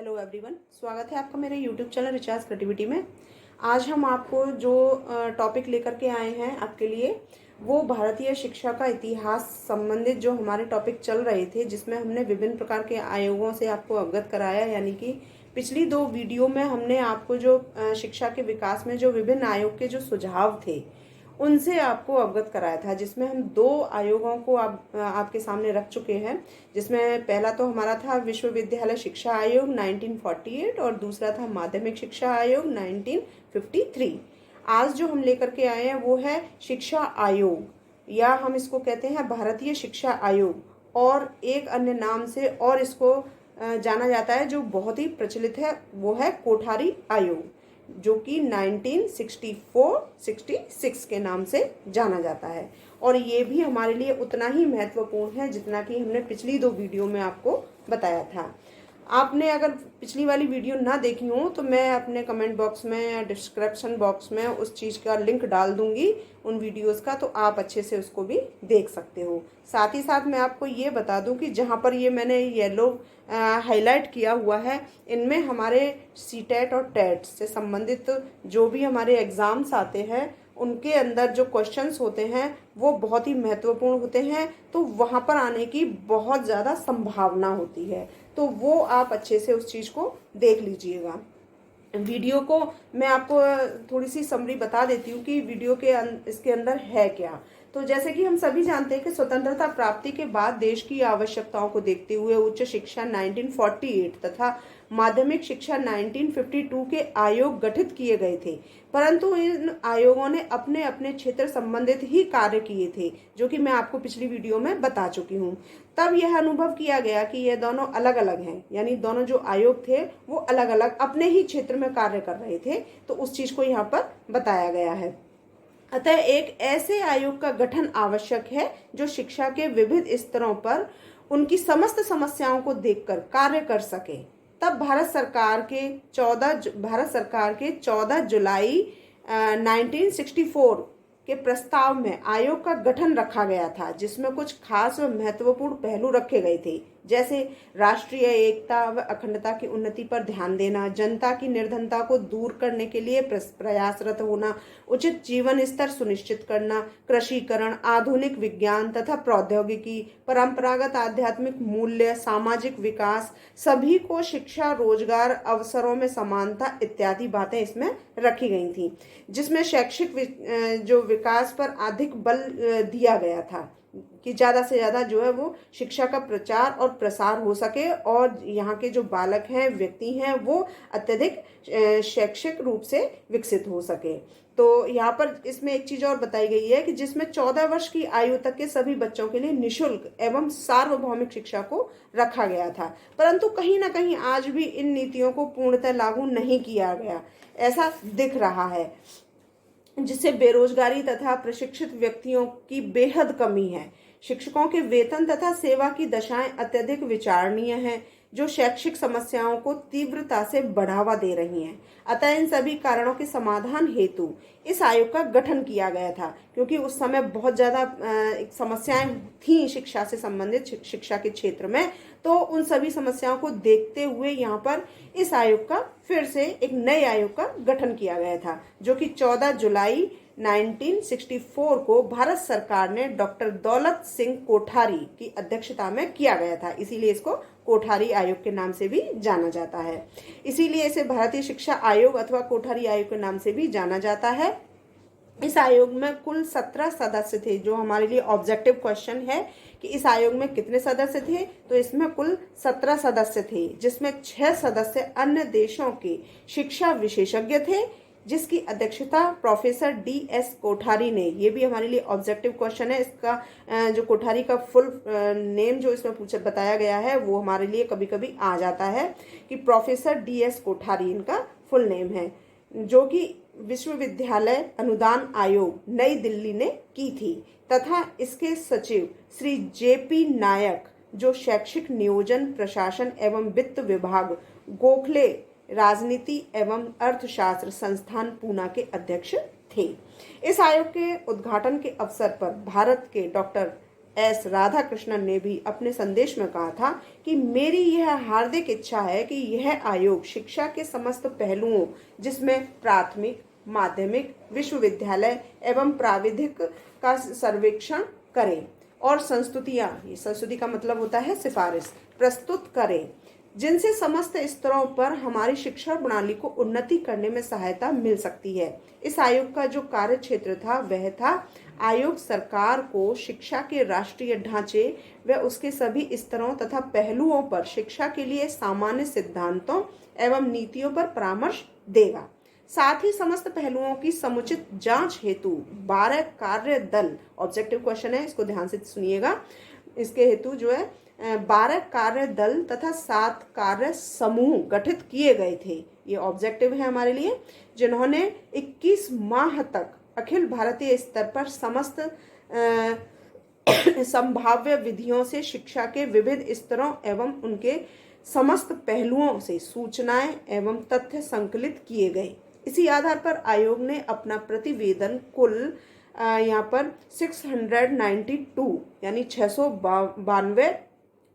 Hello everyone, स्वागत है आपका मेरे यूट्यूब चैनल रिचार्ज क्रिएटिविटी में। आज हम आपको जो टॉपिक लेकर के आए हैं आपके लिए, वो भारतीय शिक्षा का इतिहास संबंधित जो हमारे टॉपिक चल रहे थे, जिसमें हमने विभिन्न प्रकार के आयोगों से आपको अवगत कराया। यानी कि पिछली 2 वीडियो में हमने आपको जो शिक्षा के विकास में जो विभिन्न आयोग के जो सुझाव थे उनसे आपको अवगत कराया था, जिसमें हम 2 आयोगों को आपके सामने रख चुके हैं। जिसमें पहला तो हमारा था विश्वविद्यालय शिक्षा आयोग 1948 और दूसरा था माध्यमिक शिक्षा आयोग 1953। आज जो हम लेकर के आए हैं वो है शिक्षा आयोग, या हम इसको कहते हैं भारतीय शिक्षा आयोग, और एक अन्य नाम से और इसको जाना जाता है जो बहुत ही प्रचलित है, वो है कोठारी आयोग, जो कि 1964-66 के नाम से जाना जाता है। और ये भी हमारे लिए उतना ही महत्वपूर्ण है जितना कि हमने पिछली 2 वीडियो में आपको बताया था। आपने अगर पिछली वाली वीडियो ना देखी हो तो मैं अपने कमेंट बॉक्स में या डिस्क्रिप्शन बॉक्स में उस चीज़ का लिंक डाल दूंगी उन वीडियोस का, तो आप अच्छे से उसको भी देख सकते हो। साथ ही साथ मैं आपको ये बता दूं कि जहाँ पर ये मैंने येलो हाईलाइट किया हुआ है, इनमें हमारे सीटेट और टेट से संबंधित जो भी हमारे एग्ज़ाम्स आते हैं उनके अंदर जो क्वेश्चंस होते हैं वो बहुत ही महत्वपूर्ण होते हैं, तो वहाँ पर आने की बहुत ज़्यादा संभावना होती है। तो वो आप अच्छे से उस चीज़ को देख लीजिएगा। वीडियो को मैं आपको थोड़ी सी समरी बता देती हूँ कि वीडियो के इसके अंदर है क्या। तो जैसे कि हम सभी जानते हैं कि स्वतंत्रता प्राप्ति के बाद देश की आवश्यकताओं को देखते हुए उच्च शिक्षा 1948 तथा माध्यमिक शिक्षा 1952 के आयोग गठित किए गए थे, परंतु इन आयोगों ने अपने अपने क्षेत्र संबंधित ही कार्य किए थे, जो कि मैं आपको पिछली वीडियो में बता चुकी हूँ। तब यह अनुभव किया गया कि ये दोनों अलग अलग हैं, यानी दोनों जो आयोग थे वो अलग अलग अपने ही क्षेत्र में कार्य कर रहे थे, तो उस चीज को यहाँ पर बताया गया है। अतः एक ऐसे आयोग का गठन आवश्यक है जो शिक्षा के विविध स्तरों पर उनकी समस्त समस्याओं को देखकर कार्य कर सके। तब भारत सरकार के 14 जुलाई 1964 के प्रस्ताव में आयोग का गठन रखा गया था, जिसमें कुछ खास व महत्वपूर्ण पहलू रखे गए थे, जैसे राष्ट्रीय एकता व अखंडता की उन्नति पर ध्यान देना, जनता की निर्धनता को दूर करने के लिए प्रयासरत होना, उचित जीवन स्तर सुनिश्चित करना, कृषिकरण, आधुनिक विज्ञान तथा प्रौद्योगिकी, परंपरागत आध्यात्मिक मूल्य, सामाजिक विकास, सभी को शिक्षा, रोजगार, अवसरों में समानता इत्यादि बातें इसमें रखी गई थी, जिसमें शैक्षिक जो विकास पर अधिक बल दिया गया था कि ज़्यादा से ज़्यादा जो है वो शिक्षा का प्रचार और प्रसार हो सके और यहाँ के जो बालक हैं, व्यक्ति हैं, वो अत्यधिक शैक्षिक रूप से विकसित हो सके। तो यहाँ पर इसमें एक चीज़ और बताई गई है कि जिसमें 14 वर्ष की आयु तक के सभी बच्चों के लिए निःशुल्क एवं सार्वभौमिक शिक्षा को रखा गया था, परंतु कहीं ना कहीं आज भी इन नीतियों को पूर्णतः लागू नहीं किया गया, ऐसा दिख रहा है, जिससे बेरोजगारी तथा प्रशिक्षित व्यक्तियों की बेहद कमी है। शिक्षकों के वेतन तथा सेवा की दशाएं अत्यधिक विचारणीय हैं, जो शैक्षिक समस्याओं को तीव्रता से बढ़ावा दे रही हैं। अतः इन सभी कारणों के समाधान हेतु इस आयोग का गठन किया गया था, क्योंकि उस समय बहुत ज़्यादा समस्याएं थीं शिक्षा से संबंधित, शिक्षा के क्षेत्र में। तो उन सभी समस्याओं को देखते हुए यहाँ पर इस आयोग का फिर से एक नए आयोग का गठन किया गया था, जो कि 14 जुलाई 1964 को भारत सरकार ने डॉक्टर दौलत सिंह कोठारी की अध्यक्षता में किया गया था। इसीलिए इसको कोठारी आयोग के नाम से भी जाना जाता है। इसीलिए इसे भारतीय शिक्षा आयोग अथवा कोठारी आयोग के नाम से भी जाना जाता है। इस आयोग में कुल 17 सदस्य थे। जो हमारे लिए ऑब्जेक्टिव क्वेश्चन है कि इस आयोग में कितने सदस्य थे, तो इसमें कुल 17 सदस्य थे, जिसमें 6 सदस्य अन्य देशों के शिक्षा विशेषज्ञ थे, जिसकी अध्यक्षता प्रोफेसर DS कोठारी ने। ये भी हमारे लिए ऑब्जेक्टिव क्वेश्चन है। इसका जो कोठारी का फुल नेम जो इसमें बताया गया है वो हमारे लिए कभी कभी आ जाता है कि प्रोफेसर DS कोठारी इनका फुल नेम है, जो कि विश्वविद्यालय अनुदान आयोग नई दिल्ली ने की थी, तथा इसके सचिव श्री JP नायक, जो शैक्षिक नियोजन, प्रशासन एवं वित्त विभाग, गोखले राजनीति एवं अर्थशास्त्र संस्थान पूना के अध्यक्ष थे। इस आयोग के उद्घाटन के अवसर पर भारत के डॉक्टर एस राधाकृष्णन ने भी अपने संदेश में कहा था कि मेरी यह हार्दिक इच्छा है कि यह आयोग शिक्षा के समस्त पहलुओं, जिसमें प्राथमिक, माध्यमिक, विश्वविद्यालय एवं प्राविधिक का सर्वेक्षण करे और संस्तुतियां, ये संस्तुति का मतलब होता है सिफारिश, प्रस्तुत करे, जिनसे समस्त स्तरों पर हमारी शिक्षा प्रणाली को उन्नति करने में सहायता मिल सकती है। इस आयोग का जो कार्य क्षेत्र था वह था आयोग सरकार को शिक्षा के राष्ट्रीय ढांचे व उसके सभी स्तरों तथा पहलुओं पर शिक्षा के लिए सामान्य सिद्धांतों एवं नीतियों पर परामर्श देगा। साथ ही समस्त पहलुओं की समुचित जांच हेतु 12 कार्य दल, ऑब्जेक्टिव क्वेश्चन है, इसको ध्यान से सुनिएगा, इसके हेतु जो है 12 कार्य दल तथा 7 कार्य समूह गठित किए गए थे। ये ऑब्जेक्टिव है हमारे लिए, जिन्होंने 21 माह तक अखिल भारतीय स्तर पर समस्त संभाव्य विधियों से शिक्षा के विविध स्तरों एवं उनके समस्त पहलुओं से सूचनाएं एवं तथ्य संकलित किए गए। इसी आधार पर आयोग ने अपना प्रतिवेदन कुल यहाँ पर 692 यानी 692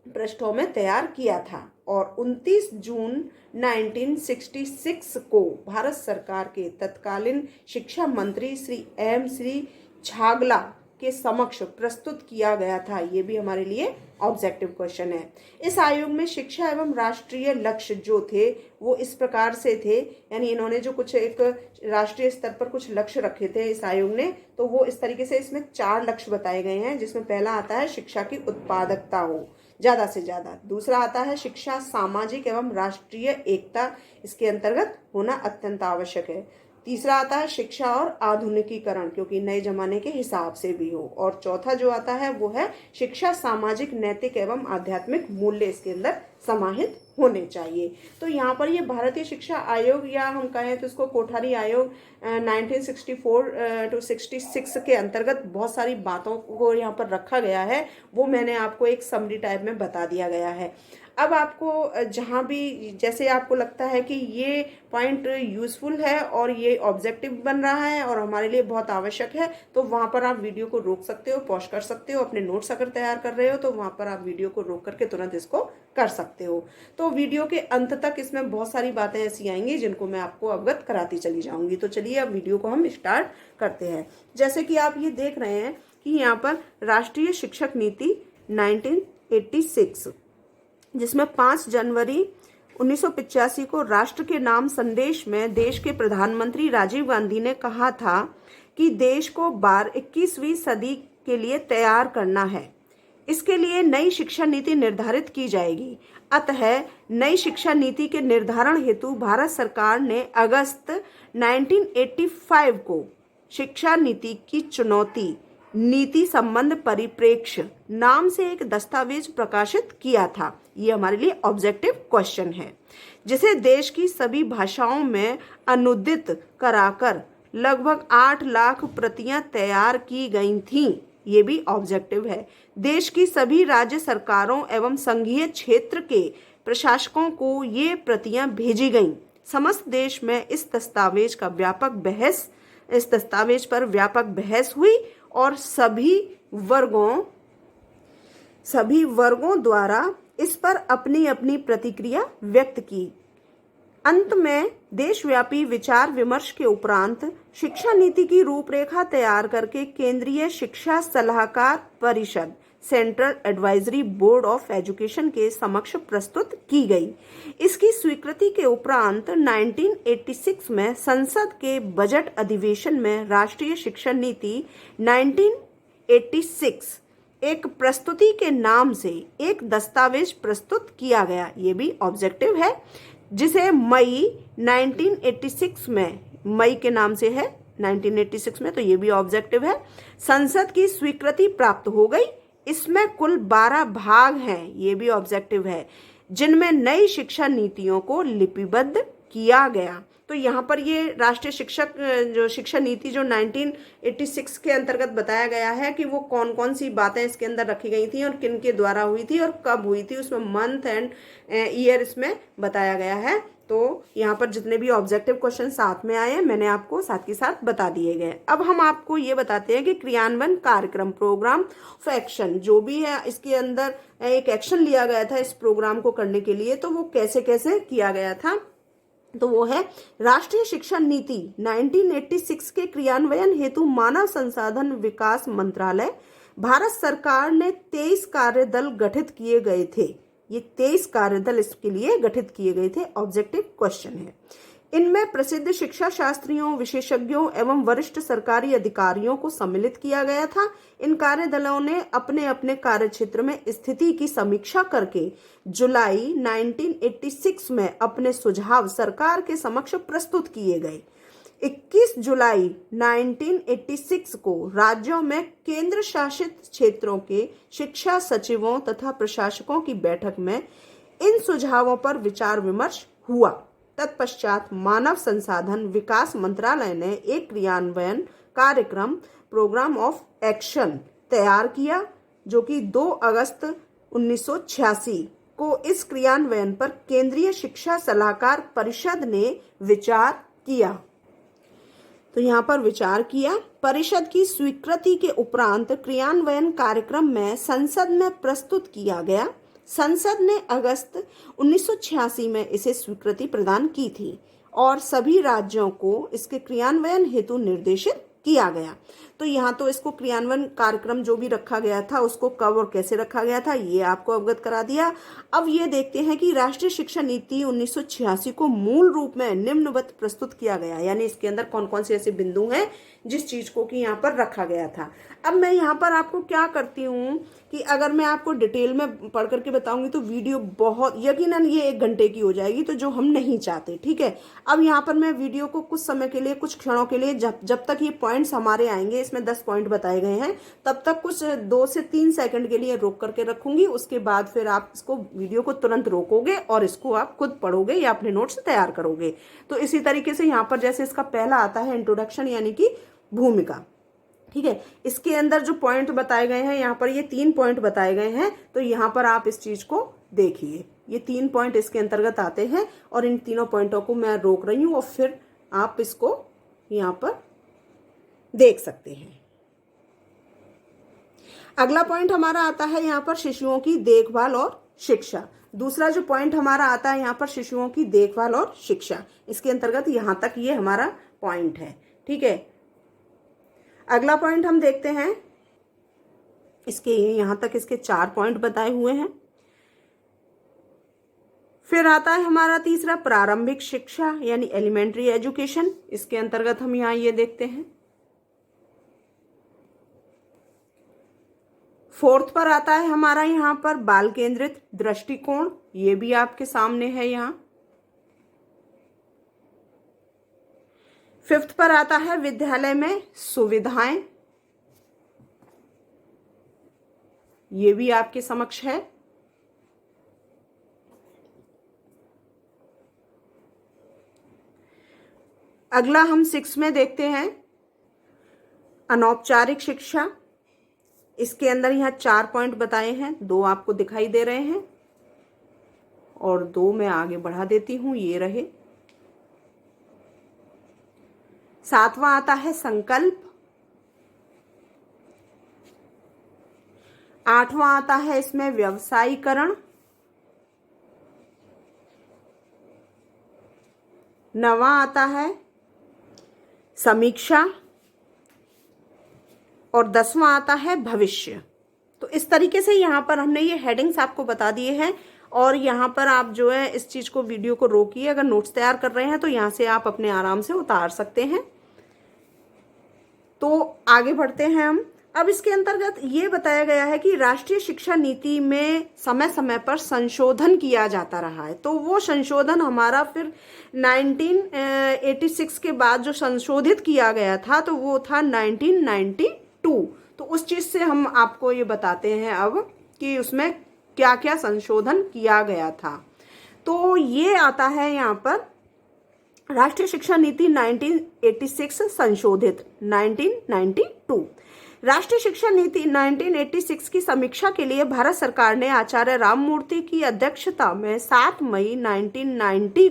पृष्ठों में तैयार किया था और 29 जून 1966 को भारत सरकार के तत्कालीन शिक्षा मंत्री श्री छागला के समक्ष प्रस्तुत किया गया था। ये भी हमारे लिए ऑब्जेक्टिव क्वेश्चन है। इस आयोग में शिक्षा एवं राष्ट्रीय लक्ष्य जो थे वो इस प्रकार से थे, यानी इन्होंने जो कुछ एक राष्ट्रीय स्तर पर कुछ लक्ष्य रखे थे इस आयोग ने, तो वो इस तरीके से इसमें 4 लक्ष्य बताए गए हैं, जिसमें पहला आता है शिक्षा की उत्पादकता हो ज़्यादा से ज़्यादा, दूसरा आता है शिक्षा सामाजिक एवं राष्ट्रीय एकता इसके अंतर्गत होना अत्यंत आवश्यक है, तीसरा आता है शिक्षा और आधुनिकीकरण क्योंकि नए जमाने के हिसाब से भी हो, और चौथा जो आता है वो है शिक्षा सामाजिक, नैतिक एवं आध्यात्मिक मूल्य इसके अंदर समाहित होने चाहिए। तो यहाँ पर ये भारतीय शिक्षा आयोग या हम कहें तो इसको कोठारी आयोग 1964 to 66 के अंतर्गत बहुत सारी बातों को यहाँ पर रखा गया है, वो मैंने आपको एक समरी टाइप में बता दिया गया है। अब आपको जहाँ भी जैसे आपको लगता है कि ये पॉइंट यूज़फुल है और ये ऑब्जेक्टिव बन रहा है और हमारे लिए बहुत आवश्यक है, तो वहाँ पर आप वीडियो को रोक सकते हो, पॉज कर सकते हो, अपने नोट्स अगर तैयार कर रहे हो तो वहाँ पर आप वीडियो को रोक करके तुरंत इसको कर सकते हो। तो वीडियो के अंत तक इसमें बहुत सारी बातें ऐसी आएंगी जिनको मैं आपको अवगत कराती चली जाऊंगी। तो चलिए अब वीडियो को हम स्टार्ट करते हैं। जैसे कि आप ये देख रहे हैं कि यहाँ पर राष्ट्रीय शिक्षक नीति 1986, जिसमें 5 जनवरी 1985 को राष्ट्र के नाम संदेश में देश के प्रधानमंत्री राजीव गांधी ने कहा था कि देश को 21वीं सदी के लिए तैयार करना है। इसके लिए नई शिक्षा नीति निर्धारित की जाएगी। अतः नई शिक्षा नीति के निर्धारण हेतु भारत सरकार ने अगस्त 1985 को शिक्षा नीति की चुनौती नीति संबंध परिप्रेक्ष्य नाम से एक दस्तावेज प्रकाशित किया था। ये हमारे लिए ऑब्जेक्टिव क्वेश्चन है, जिसे देश की सभी भाषाओं में अनुदित कराकर लगभग 8 लाख प्रतियां तैयार की गई थीं। ये भी ऑब्जेक्टिव है। देश की सभी राज्य सरकारों एवं संघीय क्षेत्र के प्रशासकों को ये प्रतियां भेजी गईं। समस्त देश में इस दस्तावेज पर व्यापक बहस हुई और सभी वर्गों द्वारा इस पर अपनी अपनी प्रतिक्रिया व्यक्त की। अंत में देशव्यापी विचार विमर्श के उपरांत शिक्षा नीति की रूपरेखा तैयार करके केंद्रीय शिक्षा सलाहकार परिषद central advisory board of education के समक्ष प्रस्तुत की गई। इसकी स्वीकृति के उपरांत 1986 में संसद के बजट अधिवेशन में राष्ट्रीय शिक्षा नीति 1986 एक प्रस्तुति के नाम से एक दस्तावेज प्रस्तुत किया गया। ये भी ऑब्जेक्टिव है, जिसे मई 1986 में, मई के नाम से है 1986 में, तो ये भी ऑब्जेक्टिव है। संसद की स्वीकृति प्राप्त हो गई। इसमें कुल 12 भाग हैं, ये भी ऑब्जेक्टिव है, जिनमें नई शिक्षा नीतियों को लिपिबद्ध किया गया। तो यहाँ पर ये राष्ट्रीय शिक्षा नीति जो 1986 के अंतर्गत बताया गया है कि वो कौन कौन सी बातें इसके अंदर रखी गई थी और किन के द्वारा हुई थी और कब हुई थी, उसमें मंथ एंड ईयर इसमें बताया गया है। तो यहाँ पर जितने भी ऑब्जेक्टिव क्वेश्चन साथ में आए हैं मैंने आपको साथ के साथ बता दिए गए। अब हम आपको ये बताते हैं कि क्रियान्वयन कार्यक्रम, प्रोग्राम ऑफ एक्शन जो भी है, इसके अंदर एक एक्शन लिया गया था इस प्रोग्राम को करने के लिए, तो वो कैसे कैसे किया गया था। तो वो है राष्ट्रीय शिक्षा नीति 1986 के क्रियान्वयन हेतु मानव संसाधन विकास मंत्रालय, भारत सरकार ने 23 कार्यदल गठित किए गए थे। ये 23 कार्यदल इसके लिए गठित किए गए थे। ऑब्जेक्टिव क्वेश्चन है। इनमें प्रसिद्ध शिक्षा शास्त्रियों, विशेषज्ञों एवं वरिष्ठ सरकारी अधिकारियों को सम्मिलित किया गया था। इन कार्यदलों ने अपने अपने कार्यक्षेत्र में स्थिति की समीक्षा करके जुलाई 1986 में अपने सुझाव सरकार के समक्ष प्रस्तुत किए गए। 21 जुलाई 1986 को राज्यों में केंद्र शासित क्षेत्रों के शिक्षा सचिवों तथा प्रशासकों की बैठक में इन सुझावों पर विचार विमर्श हुआ। तत्पश्चात मानव संसाधन विकास मंत्रालय ने एक क्रियान्वयन कार्यक्रम, प्रोग्राम ऑफ एक्शन तैयार किया, जो कि 2 अगस्त 1986 को इस क्रियान्वयन पर केंद्रीय शिक्षा सलाहकार परिषद ने विचार किया। तो यहाँ पर विचार किया। परिषद की स्वीकृति के उपरांत क्रियान्वयन कार्यक्रम में संसद में प्रस्तुत किया गया। संसद ने अगस्त 1986 में इसे स्वीकृति प्रदान की थी और सभी राज्यों को इसके क्रियान्वयन हेतु निर्देशित किया गया। तो यहाँ तो इसको क्रियान्वयन कार्यक्रम जो भी रखा गया था उसको कब और कैसे रखा गया था ये आपको अवगत करा दिया। अब ये देखते हैं कि राष्ट्रीय शिक्षा नीति 1986 को मूल रूप में निम्नवत प्रस्तुत किया गया, यानी इसके अंदर कौन कौन से ऐसे बिंदु हैं जिस चीज को कि यहाँ पर रखा गया था। अब मैं यहाँ पर आपको क्या करती हूँ कि अगर मैं आपको डिटेल में पढ़ करके बताऊंगी तो वीडियो बहुत यकीनन ये 1 घंटे की हो जाएगी, तो जो हम नहीं चाहते। ठीक है, अब यहाँ पर मैं वीडियो को कुछ समय के लिए, कुछ क्षणों के लिए, जब तक ये पॉइंट्स हमारे आएंगे, इसमें 10 पॉइंट बताए गए हैं, तब तक कुछ 2 से 3 सेकंड के लिए रोक करके रखूंगी। उसके बाद फिर आप इसको वीडियो को तुरंत रोकोगे और इसको आप खुद पढ़ोगे या अपने नोट्स तैयार करोगे। तो इसी तरीके से यहाँ पर जैसे इसका पहला आता है इंट्रोडक्शन यानी कि भूमिका। ठीक है, इसके अंदर जो पॉइंट बताए गए हैं, यहाँ पर ये 3 पॉइंट बताए गए हैं, तो यहाँ पर आप इस चीज को देखिए। ये 3 पॉइंट इसके अंतर्गत आते हैं और इन तीनों पॉइंटों को मैं रोक रही हूं और फिर आप इसको यहाँ पर देख सकते हैं। अगला पॉइंट हमारा आता है यहाँ पर शिशुओं की देखभाल और शिक्षा। दूसरा जो पॉइंट हमारा आता है यहाँ पर शिशुओं की देखभाल और शिक्षा, इसके अंतर्गत यहाँ तक ये हमारा पॉइंट है। ठीक है, अगला पॉइंट हम देखते हैं। इसके यहां तक इसके 4 पॉइंट बताए हुए हैं। फिर आता है हमारा तीसरा प्रारंभिक शिक्षा यानी एलिमेंट्री एजुकेशन। इसके अंतर्गत हम यहां ये देखते हैं। 4th पर आता है हमारा यहां पर बाल केंद्रित दृष्टिकोण, ये भी आपके सामने है यहां। 5th पर आता है विद्यालय में सुविधाएं, ये भी आपके समक्ष है। अगला हम 6 में देखते हैं अनौपचारिक शिक्षा। इसके अंदर यहाँ 4 पॉइंट बताए हैं, 2 आपको दिखाई दे रहे हैं और 2 मैं आगे बढ़ा देती हूं, ये रहे। 7वां आता है संकल्प। 8वां आता है इसमें व्यवसायीकरण। 9वां आता है समीक्षा और 10वां आता है भविष्य। तो इस तरीके से यहाँ पर हमने ये हेडिंग्स आपको बता दिए हैं और यहाँ पर आप जो है इस चीज को, वीडियो को रोकिए। अगर नोट्स तैयार कर रहे हैं तो यहाँ से आप अपने आराम से उतार सकते हैं। तो आगे बढ़ते हैं हम। अब इसके अंतर्गत ये बताया गया है कि राष्ट्रीय शिक्षा नीति में समय समय पर संशोधन किया जाता रहा है। तो वो संशोधन हमारा फिर 1986 के बाद जो संशोधित किया गया था तो वो था 1992। तो उस चीज से हम आपको ये बताते हैं अब कि उसमें क्या क्या संशोधन किया गया था। तो ये आता है यहाँ पर राष्ट्रीय शिक्षा नीति 1986 संशोधित 1992। राष्ट्रीय शिक्षा नीति 1986 की समीक्षा के लिए भारत सरकार ने आचार्य राममूर्ति की अध्यक्षता में 7 मई 1990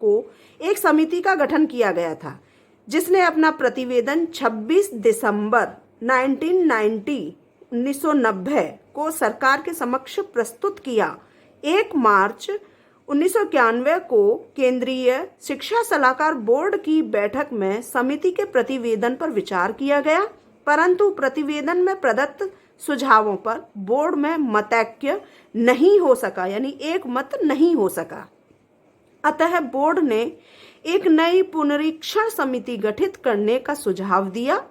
को एक समिति का गठन किया गया था, जिसने अपना प्रतिवेदन 26 दिसंबर 1990 को सरकार के समक्ष प्रस्तुत किया। 1 मार्च 1991 को केंद्रीय शिक्षा सलाहकार बोर्ड की बैठक में समिति के प्रतिवेदन पर विचार किया गया, परंतु प्रतिवेदन में प्रदत्त सुझावों पर बोर्ड में मतैक्य नहीं हो सका, यानी एक मत नहीं हो सका। अतः बोर्ड ने एक नई पुनरीक्षण समिति गठित करने का सुझाव दिया।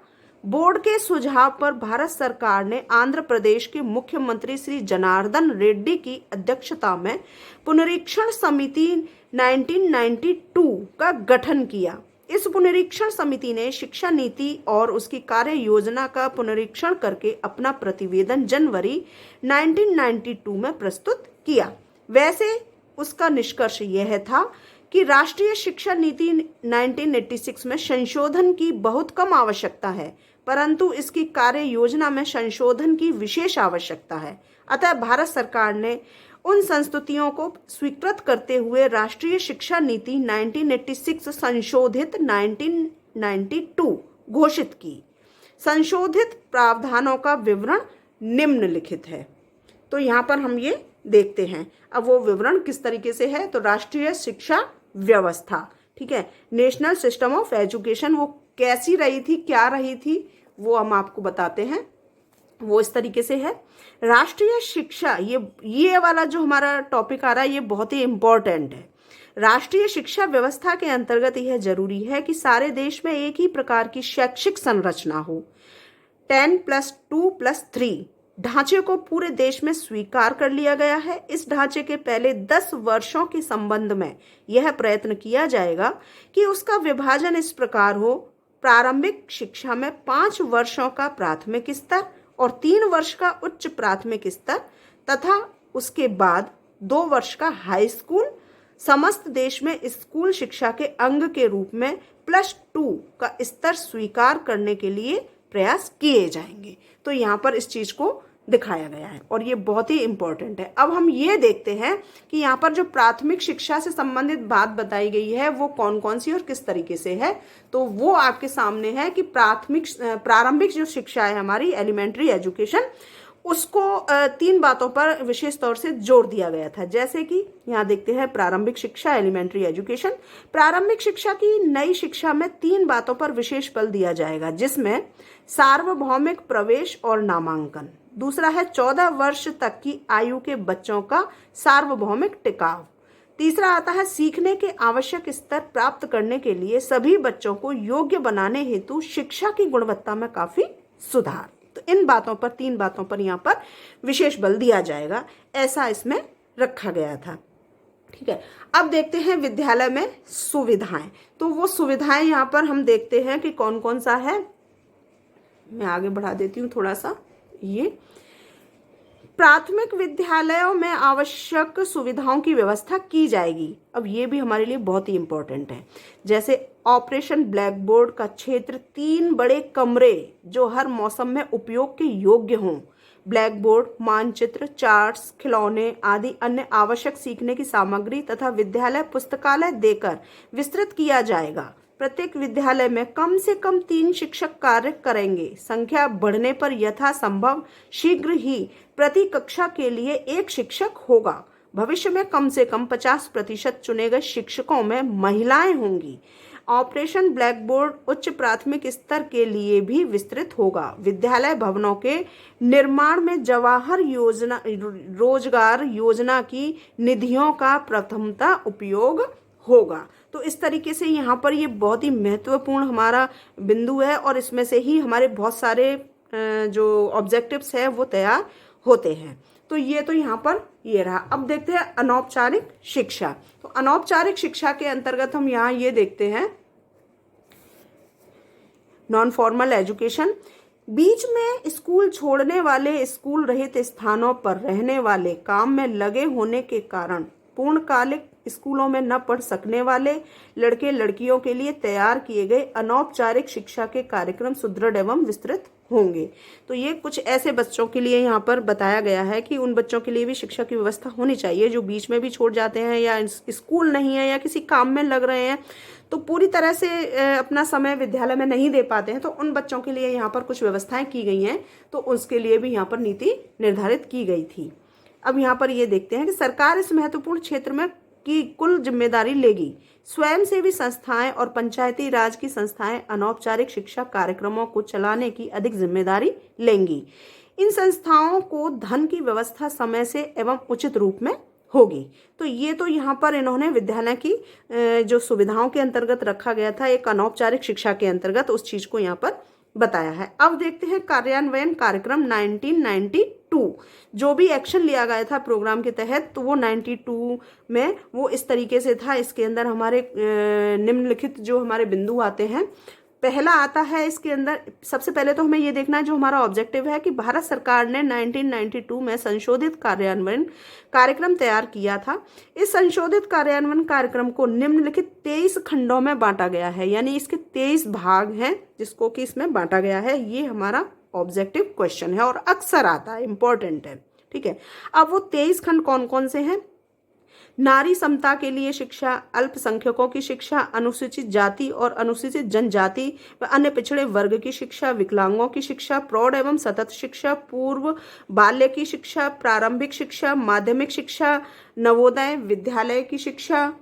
बोर्ड के सुझाव पर भारत सरकार ने आंध्र प्रदेश के मुख्यमंत्री श्री जनार्दन रेड्डी की अध्यक्षता में पुनरीक्षण समिति 1992 का गठन किया। इस पुनरीक्षण समिति ने शिक्षा नीति और उसकी कार्य योजना का पुनरीक्षण करके अपना प्रतिवेदन जनवरी 1992 में प्रस्तुत किया। वैसे उसका निष्कर्ष यह था कि राष्ट्रीय शिक्षा नीति 1986 में संशोधन की बहुत कम आवश्यकता है, परंतु इसकी कार्य योजना में संशोधन की विशेष आवश्यकता है। अतः भारत सरकार ने उन संस्तुतियों को स्वीकृत करते हुए राष्ट्रीय शिक्षा नीति 1986 संशोधित 1992 घोषित की। संशोधित प्रावधानों का विवरण निम्नलिखित है। तो यहाँ पर हम ये देखते हैं। अब वो विवरण किस तरीके से है, तो राष्ट्रीय शिक्षा व्यवस्था, ठीक है, नेशनल सिस्टम ऑफ एजुकेशन, वो कैसी रही थी, क्या रही थी, वो हम आपको बताते हैं। वो इस तरीके से है। राष्ट्रीय शिक्षा, ये वाला जो हमारा टॉपिक आ रहा है, ये बहुत ही इंपॉर्टेंट है। राष्ट्रीय शिक्षा व्यवस्था के अंतर्गत यह जरूरी है कि सारे देश में एक ही प्रकार की शैक्षिक संरचना हो। 10+2+3 ढांचे को पूरे देश में स्वीकार कर लिया गया है। इस ढांचे के पहले 10 वर्षों के संबंध में यह प्रयत्न किया जाएगा कि उसका विभाजन इस प्रकार हो: प्रारंभिक शिक्षा में 5 वर्षों का प्राथमिक स्तर और 3 वर्ष का उच्च प्राथमिक स्तर तथा उसके बाद 2 वर्ष का हाई स्कूल। समस्त देश में स्कूल शिक्षा के अंग के रूप में +2 का स्तर स्वीकार करने के लिए प्रयास किए जाएंगे। तो यहाँ पर इस चीज को दिखाया गया है और ये बहुत ही इंपॉर्टेंट है। अब हम ये देखते हैं कि यहाँ पर जो प्राथमिक शिक्षा से संबंधित बात बताई गई है वो कौन कौन सी और किस तरीके से है। तो वो आपके सामने है कि प्रारंभिक जो शिक्षा है हमारी एलिमेंट्री एजुकेशन, उसको 3 बातों पर विशेष तौर से जोर दिया गया था। जैसे कि यहाँ देखते हैं प्रारंभिक शिक्षा एलिमेंट्री एजुकेशन। प्रारंभिक शिक्षा की नई शिक्षा में 3 बातों पर विशेष बल दिया जाएगा, जिसमें सार्वभौमिक प्रवेश और नामांकन, दूसरा है 14 वर्ष तक की आयु के बच्चों का सार्वभौमिक टिकाव, तीसरा आता है सीखने के आवश्यक स्तर प्राप्त करने के लिए सभी बच्चों को योग्य बनाने हेतु शिक्षा की गुणवत्ता में काफी सुधार। तो इन बातों पर 3 बातों पर यहाँ पर विशेष बल दिया जाएगा, ऐसा इसमें रखा गया था। ठीक है, अब देखते हैं विद्यालय में सुविधाएं। तो वो सुविधाएं यहाँ पर हम देखते हैं कि कौन कौन सा है। मैं आगे बढ़ा देती हूँ थोड़ा सा। ये प्राथमिक विद्यालयों में आवश्यक सुविधाओं की व्यवस्था की जाएगी। अब ये भी हमारे लिए बहुत ही इंपॉर्टेंट है। जैसे ऑपरेशन ब्लैक बोर्ड का क्षेत्र, 3 बड़े कमरे जो हर मौसम में उपयोग के योग्य हों, ब्लैक बोर्ड, मानचित्र, चार्ट्स, खिलौने आदि अन्य आवश्यक सीखने की सामग्री तथा विद्यालय पुस्तकालय देकर विस्तृत किया जाएगा। प्रत्येक विद्यालय में कम से कम 3 शिक्षक कार्य करेंगे। संख्या बढ़ने पर यथासंभव शीघ्र ही प्रति कक्षा के लिए 1 शिक्षक होगा। भविष्य में कम से कम 50% चुने गए शिक्षकों में महिलाएं होंगी। ऑपरेशन ब्लैक बोर्ड उच्च प्राथमिक स्तर के लिए भी विस्तृत होगा। विद्यालय भवनों के निर्माण में जवाहर रोजगार योजना की निधियों का प्रथमतः उपयोग होगा। तो इस तरीके से यहाँ पर ये बहुत ही महत्वपूर्ण हमारा बिंदु है और इसमें से ही हमारे बहुत सारे जो ऑब्जेक्टिव्स है वो तैयार होते हैं। तो ये तो यहाँ पर ये रहा। अब देखते हैं अनौपचारिक शिक्षा। तो अनौपचारिक शिक्षा के अंतर्गत हम यहाँ ये देखते हैं नॉन फॉर्मल एजुकेशन। बीच में स्कूल छोड़ने वाले, स्कूल रहित स्थानों पर रहने वाले, काम में लगे होने के कारण पूर्णकालिक स्कूलों में न पढ़ सकने वाले लड़के लड़कियों के लिए तैयार किए गए अनौपचारिक शिक्षा के कार्यक्रम सुदृढ़ एवं विस्तृत होंगे। तो ये कुछ ऐसे बच्चों के लिए यहाँ पर बताया गया है कि उन बच्चों के लिए भी शिक्षा की व्यवस्था होनी चाहिए जो बीच में भी छोड़ जाते हैं या स्कूल नहीं है या किसी काम में लग रहे हैं तो पूरी तरह से अपना समय विद्यालय में नहीं दे पाते हैं, तो उन बच्चों के लिए यहाँ पर कुछ व्यवस्थाएं की गई हैं, तो उसके लिए भी यहाँ पर नीति निर्धारित की गई थी। अब यहाँ पर ये देखते हैं कि सरकार इस महत्वपूर्ण क्षेत्र में की कुल जिम्मेदारी लेगी। स्वयंसेवी संस्थाएं और पंचायती राज की संस्थाएं अनौपचारिक शिक्षा कार्यक्रमों को चलाने की अधिक जिम्मेदारी लेंगी। इन संस्थाओं को धन की व्यवस्था समय से एवं उचित रूप में होगी। तो ये तो यहाँ पर इन्होंने विद्यालय की जो सुविधाओं के अंतर्गत रखा गया था एक अनौपचारिक शिक्षा के अंतर्गत, उस चीज को यहाँ पर बताया है। अब देखते हैं कार्यान्वयन कार्यक्रम 1992, जो भी एक्शन लिया गया था प्रोग्राम के तहत, तो वो 92 में वो इस तरीके से था। इसके अंदर हमारे निम्नलिखित जो हमारे बिंदु आते हैं। पहला आता है इसके अंदर, सबसे पहले तो हमें ये देखना है जो हमारा ऑब्जेक्टिव है कि भारत सरकार ने 1992 में संशोधित कार्यान्वयन कार्यक्रम तैयार किया था। इस संशोधित कार्यान्वयन कार्यक्रम को निम्नलिखित 23 खंडों में बांटा गया है, यानी इसके 23 भाग हैं जिसको कि इसमें बांटा गया है। ये हमारा ऑब्जेक्टिव क्वेश्चन है और अक्सर आता है, इंपॉर्टेंट है। ठीक है, अब वो 23 खंड कौन कौन से हैं? नारी समता के लिए शिक्षा, अल्पसंख्यकों की शिक्षा, अनुसूचित जाति और अनुसूचित जनजाति व अन्य पिछड़े वर्ग की शिक्षा, विकलांगों की शिक्षा, प्रौढ़ एवं सतत शिक्षा, पूर्व बाल्य की शिक्षा, प्रारंभिक शिक्षा, माध्यमिक शिक्षा, नवोदय विद्यालय की शिक्षा,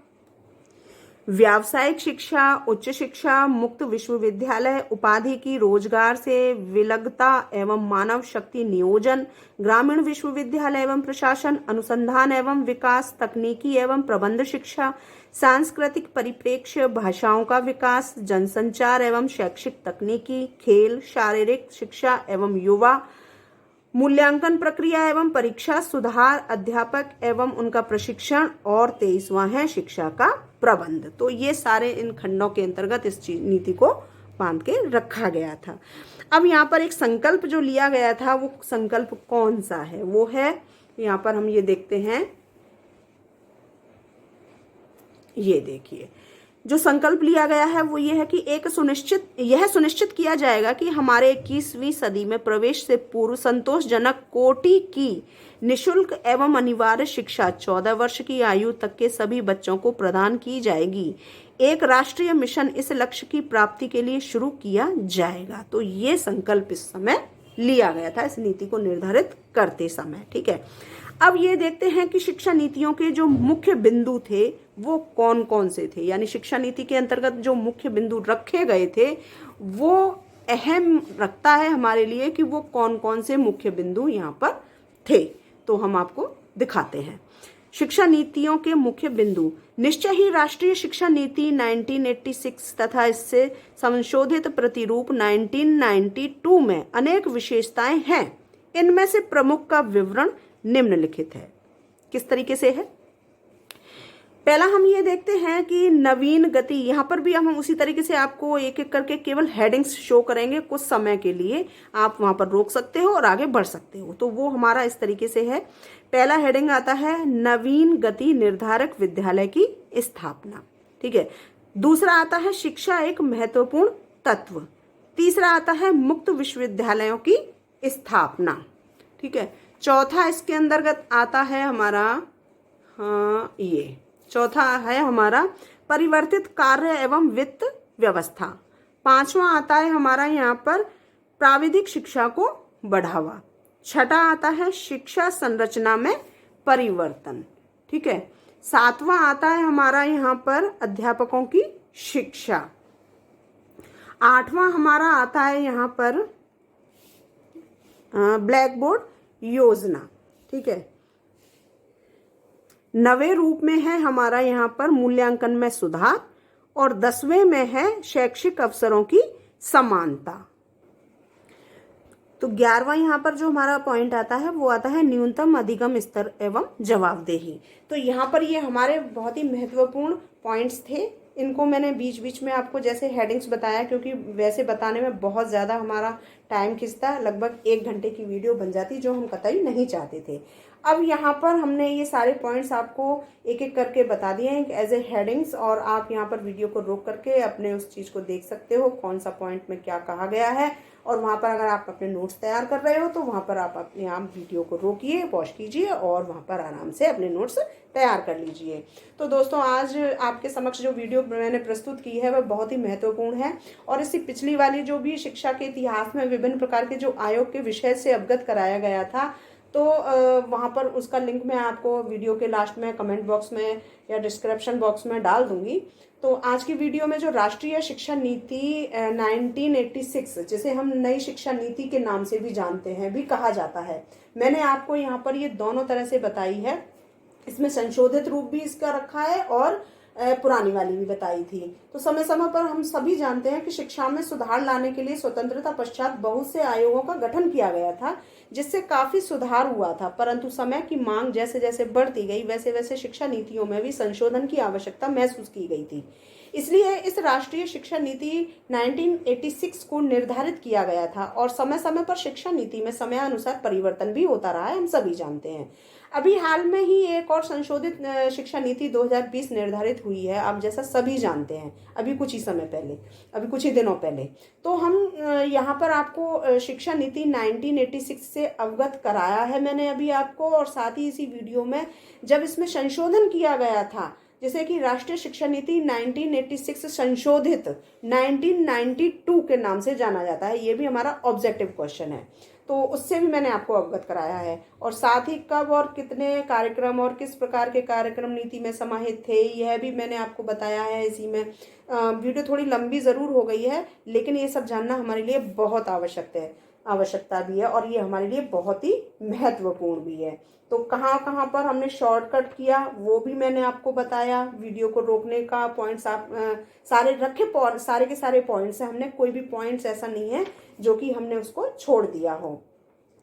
व्यावसायिक शिक्षा, उच्च शिक्षा, मुक्त विश्वविद्यालय उपाधि की रोजगार से विलगता एवं मानव शक्ति नियोजन, ग्रामीण विश्वविद्यालय एवं प्रशासन, अनुसंधान एवं विकास, तकनीकी एवं प्रबंध शिक्षा, सांस्कृतिक परिप्रेक्ष्य, भाषाओं का विकास, जनसंचार एवं शैक्षिक तकनीकी, खेल, शारीरिक शिक्षा एवं युवा, मूल्यांकन प्रक्रिया एवं परीक्षा सुधार, अध्यापक एवं उनका प्रशिक्षण, और 23वां है शिक्षा का प्रबंध। तो ये सारे इन खंडों के अंतर्गत इस नीति को बांध के रखा गया था। अब यहाँ पर एक संकल्प जो लिया गया था, वो संकल्प कौन सा है? वो है, यहाँ पर हम ये देखते हैं, ये देखिए जो संकल्प लिया गया है वो ये है कि यह सुनिश्चित किया जाएगा कि हमारे 21वीं सदी में प्रवेश से पूर्व संतोषजनक कोटि की निशुल्क एवं अनिवार्य शिक्षा 14 वर्ष की आयु तक के सभी बच्चों को प्रदान की जाएगी। एक राष्ट्रीय मिशन इस लक्ष्य की प्राप्ति के लिए शुरू किया जाएगा। तो ये संकल्प इस समय लिया गया था, इस नीति को निर्धारित करते समय। ठीक है, अब ये देखते हैं कि शिक्षा नीतियों के जो मुख्य बिंदु थे वो कौन कौन से थे, यानी शिक्षा नीति के अंतर्गत जो मुख्य बिंदु रखे गए थे वो अहम रखता है हमारे लिए कि वो कौन कौन से मुख्य बिंदु यहाँ पर थे। तो हम आपको दिखाते हैं शिक्षा नीतियों के मुख्य बिंदु। निश्चय ही राष्ट्रीय शिक्षा नीति 1986 तथा इससे संशोधित प्रतिरूप 1992 में अनेक विशेषताएं हैं। इनमें से प्रमुख का विवरण निम्नलिखित है। किस तरीके से है? पहला हम ये देखते हैं कि नवीन गति, यहाँ पर भी हम उसी तरीके से आपको एक एक करके केवल हेडिंग्स शो करेंगे कुछ समय के लिए, आप वहां पर रोक सकते हो और आगे बढ़ सकते हो। तो वो हमारा इस तरीके से है। पहला हेडिंग आता है नवीन गति निर्धारक विद्यालय की स्थापना। ठीक है, दूसरा आता है शिक्षा एक महत्वपूर्ण तत्व। तीसरा आता है मुक्त विश्वविद्यालयों की स्थापना। ठीक है, चौथा इसके अंतर्गत आता है हमारा, ये चौथा है हमारा परिवर्तित कार्य एवं वित्त व्यवस्था। पांचवा आता है हमारा यहाँ पर प्राविधिक शिक्षा को बढ़ावा। छठा आता है शिक्षा संरचना में परिवर्तन। ठीक है, सातवां आता है हमारा यहाँ पर अध्यापकों की शिक्षा। आठवां हमारा आता है यहाँ पर ब्लैक बोर्ड योजना। ठीक है, 9वें रूप में है हमारा यहाँ पर मूल्यांकन में सुधार, और 10वें में है शैक्षिक अवसरों की समानता। तो 11वां यहाँ पर जो हमारा पॉइंट आता है वो आता है न्यूनतम अधिगम स्तर एवं जवाबदेही। तो यहाँ पर ये हमारे बहुत ही महत्वपूर्ण पॉइंट्स थे। इनको मैंने बीच बीच में आपको जैसे हेडिंग्स बताया, क्योंकि वैसे बताने में बहुत ज़्यादा हमारा टाइम खिंचता, लगभग 1 घंटे की वीडियो बन जाती, जो हम कतई नहीं चाहते थे। अब यहाँ पर हमने ये सारे पॉइंट्स आपको एक एक करके बता दिए हैं एज ए हेडिंग्स, और आप यहाँ पर वीडियो को रोक करके अपने उस चीज़ को देख सकते हो कौन सा पॉइंट में क्या कहा गया है। और वहाँ पर अगर आप अपने नोट्स तैयार कर रहे हो तो वहाँ पर आप अपने आप वीडियो को रोकिए, पॉज कीजिए और वहाँ पर आराम से अपने नोट्स तैयार कर लीजिए। तो दोस्तों, आज आपके समक्ष जो वीडियो मैंने प्रस्तुत की है वह बहुत ही महत्वपूर्ण है, और इससे पिछली वाली जो भी शिक्षा के इतिहास में विभिन्न प्रकार के जो आयोग के विषय से अवगत कराया गया था, तो वहाँ पर उसका लिंक मैं आपको वीडियो के लास्ट में कमेंट बॉक्स में या डिस्क्रिप्शन बॉक्स में डाल दूंगी। तो आज की वीडियो में जो राष्ट्रीय शिक्षा नीति 1986, जिसे हम नई शिक्षा नीति के नाम से भी जानते हैं, भी कहा जाता है, मैंने आपको यहाँ पर ये दोनों तरह से बताई है। इसमें संशोधित रूप भी इसका रखा है और पुरानी वाली भी बताई थी। तो समय समय पर हम सभी जानते हैं कि शिक्षा में सुधार लाने के लिए स्वतंत्रता पश्चात बहुत से आयोगों का गठन किया गया था, जिससे काफी सुधार हुआ था। परंतु समय की मांग जैसे जैसे बढ़ती गई, वैसे वैसे शिक्षा नीतियों में भी संशोधन की आवश्यकता महसूस की गई थी। इसलिए इस राष्ट्रीय शिक्षा नीति 1986 को निर्धारित किया गया था, और समय समय पर शिक्षा नीति में समयानुसार परिवर्तन भी होता रहा है, हम सभी जानते हैं। अभी हाल में ही एक और संशोधित शिक्षा नीति 2020 निर्धारित हुई है, आप जैसा सभी जानते हैं, अभी कुछ ही समय पहले, अभी कुछ ही दिनों पहले। तो हम यहाँ पर आपको शिक्षा नीति 1986 से अवगत कराया है मैंने अभी आपको, और साथ ही इसी वीडियो में जब इसमें संशोधन किया गया था, जैसे कि राष्ट्रीय शिक्षा नीति 1986 संशोधित 1992 के नाम से जाना जाता है, ये भी हमारा ऑब्जेक्टिव क्वेश्चन है, तो उससे भी मैंने आपको अवगत कराया है। और साथ ही कब और कितने कार्यक्रम और किस प्रकार के कार्यक्रम नीति में समाहित थे, यह भी मैंने आपको बताया है इसी में। वीडियो थोड़ी लंबी ज़रूर हो गई है, लेकिन ये सब जानना हमारे लिए बहुत आवश्यकता भी है, और ये हमारे लिए बहुत ही महत्वपूर्ण भी है। तो कहाँ कहाँ पर हमने शॉर्टकट किया वो भी मैंने आपको बताया। वीडियो को रोकने का पॉइंट्स आप सारे रखे, सारे के सारे पॉइंट्स हैं, हमने कोई भी पॉइंट्स ऐसा नहीं है जो कि हमने उसको छोड़ दिया हो।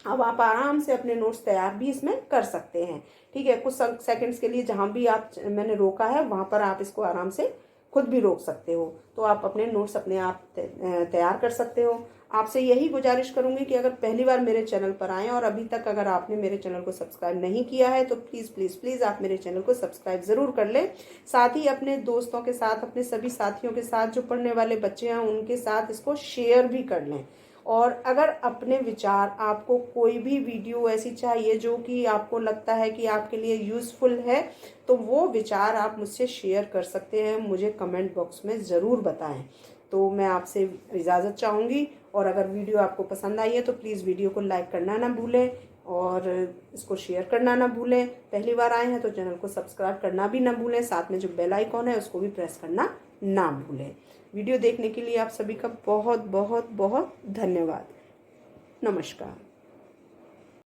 अब आप आराम से अपने नोट्स तैयार भी इसमें कर सकते हैं, ठीक है। कुछ सेकंड्स के लिए जहाँ भी मैंने रोका है वहाँ पर आप इसको आराम से खुद भी रोक सकते हो, तो आप अपने नोट्स अपने आप तैयार कर सकते हो। आपसे यही गुजारिश करूंगी कि अगर पहली बार मेरे चैनल पर आएँ और अभी तक अगर आपने मेरे चैनल को सब्सक्राइब नहीं किया है तो प्लीज़ प्लीज़ प्लीज़ आप मेरे चैनल को सब्सक्राइब ज़रूर कर लें। साथ ही अपने दोस्तों के साथ, अपने सभी साथियों के साथ, जो पढ़ने वाले बच्चे हैं उनके साथ इसको शेयर भी कर लें। और अगर अपने विचार, आपको कोई भी वीडियो ऐसी चाहिए जो कि आपको लगता है कि आपके लिए यूज़फुल है, तो वो विचार आप मुझसे शेयर कर सकते हैं, मुझे कमेंट बॉक्स में ज़रूर बताएं। तो मैं आपसे इजाज़त चाहूँगी, और अगर वीडियो आपको पसंद आई है तो प्लीज़ वीडियो को लाइक करना ना भूलें और इसको शेयर करना ना भूलें। पहली बार आए हैं तो चैनल को सब्सक्राइब करना भी ना भूलें, साथ में जो बेल आइकॉन है उसको भी प्रेस करना ना भूलें। वीडियो देखने के लिए आप सभी का बहुत बहुत बहुत धन्यवाद। नमस्कार।